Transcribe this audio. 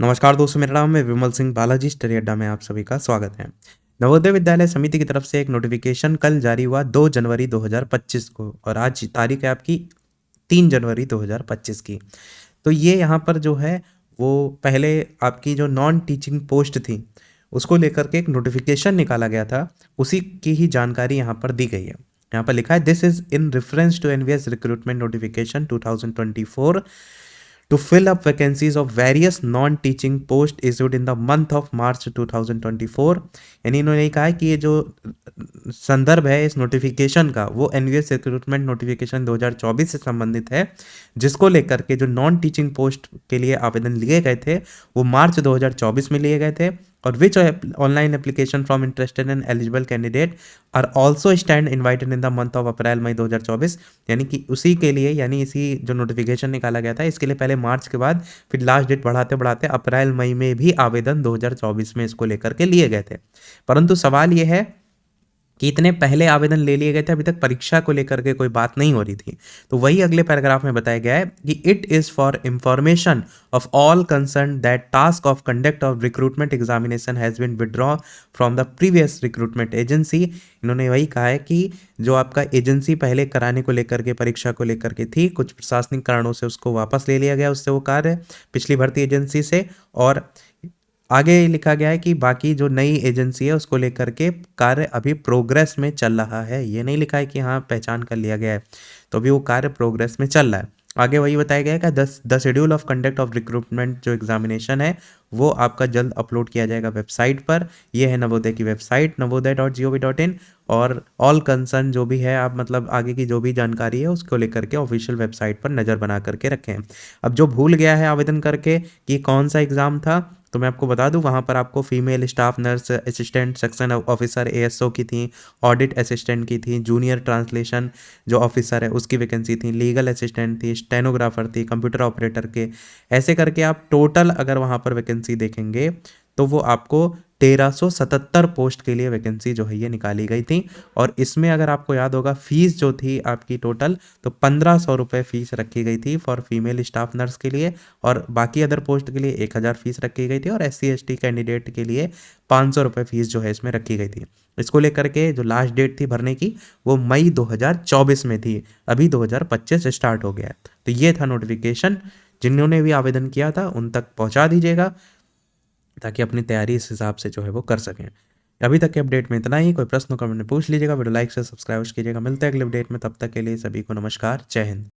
नमस्कार दोस्तों, मेरा नाम है विमल सिंह बालाजी। स्टडी अड्डा में आप सभी का स्वागत है। नवोदय विद्यालय समिति की तरफ से एक नोटिफिकेशन कल जारी हुआ 2 जनवरी 2025 को, और आज तारीख है आपकी 3 जनवरी 2025 की। तो ये यहाँ पर जो है वो पहले आपकी जो नॉन टीचिंग पोस्ट थी उसको लेकर के एक नोटिफिकेशन निकाला गया था, उसी की ही जानकारी यहाँ पर दी गई है। यहाँ पर लिखा है, this is in reference to NVS recruitment notification 2024 to fill up vacancies of various non-teaching post issued in the month of March 2024। यानी इन्होंने कहा है कि ये जो संदर्भ है इस नोटिफिकेशन का वो एनवीएस रिक्रूटमेंट नोटिफिकेशन 2024 से संबंधित है, जिसको लेकर के जो नॉन टीचिंग पोस्ट के लिए आवेदन लिए गए थे वो मार्च 2024 में लिए गए थे, और which online application from interested and eligible candidate are also stand invited in the month of April May 2024। यानी कि उसी के लिए, यानी इसी जो नोटिफिकेशन निकाला गया था इसके लिए पहले मार्च के बाद फिर लास्ट डेट बढ़ाते बढ़ाते अप्रैल मई में भी आवेदन 2024 में इसको लेकर के लिए गए थे। परंतु सवाल ये है कि इतने पहले आवेदन ले लिए गए थे, अभी तक परीक्षा को लेकर के कोई बात नहीं हो रही थी। तो वही अगले पैराग्राफ में बताया गया है कि it is for information of all concern that task of conduct of recruitment examination has been withdraw from the previous recruitment agency. इन्होंने वही कहा है कि जो आपका एजेंसी पहले कराने को लेकर के, परीक्षा को लेकर के थी, कुछ प्रशासनिक कारणों से उसको वापस ले लिया गया, उससे वो कार्य पिछली भर्ती एजेंसी से। और आगे लिखा गया है कि बाकी जो नई एजेंसी है उसको लेकर के कार्य अभी प्रोग्रेस में चल रहा है। ये नहीं लिखा है कि हाँ पहचान कर लिया गया है, तो अभी वो कार्य प्रोग्रेस में चल रहा है। आगे वही बताया गया है कि the schedule of conduct of recruitment जो एग्जामिनेशन है वो आपका जल्द अपलोड किया जाएगा वेबसाइट पर। ये है नवोदय की वेबसाइट navodaya.gov.in। और ऑल कंसर्न जो भी है, आप मतलब आगे की जो भी जानकारी है उसको लेकर के ऑफिशियल वेबसाइट पर नज़र बना करके रखें। अब जो भूल गया है आवेदन करके कि कौन सा एग्ज़ाम था, तो मैं आपको बता दूं, वहाँ पर आपको female staff nurse assistant section officer ASO की थी, ऑडिट असिस्टेंट की थी, जूनियर ट्रांसलेशन जो ऑफिसर है उसकी वैकेंसी थी, लीगल असिस्टेंट थी, स्टेनोग्राफर थी, कंप्यूटर ऑपरेटर के, ऐसे करके आप टोटल अगर वहाँ पर वैकेंसी देखेंगे तो वो आपको 1377 पोस्ट के लिए वैकेंसी जो है ये निकाली गई थी। और इसमें अगर आपको याद होगा फीस जो थी आपकी टोटल, तो 1500 रुपये फीस रखी गई थी फॉर फीमेल स्टाफ नर्स के लिए, और बाकी अदर पोस्ट के लिए 1000 फीस रखी गई थी, और SC ST कैंडिडेट के लिए 500 रुपये फीस जो है इसमें रखी गई थी। इसको लेकर के जो लास्ट डेट थी भरने की वो मई 2024 में थी, अभी 2025 स्टार्ट हो गया है। तो ये था नोटिफिकेशन, जिन्होंने भी आवेदन किया था उन तक पहुंचा दीजिएगा ताकि अपनी तैयारी इस हिसाब से जो है वो कर सकें। अभी तक के अपडेट में इतना ही। कोई प्रश्न कमेंट में पूछ लीजिएगा, वीडियो लाइक से सब्सक्राइब कीजिएगा। मिलते हैं अगले अपडेट में, तब तक के लिए सभी को नमस्कार, जय हिंद।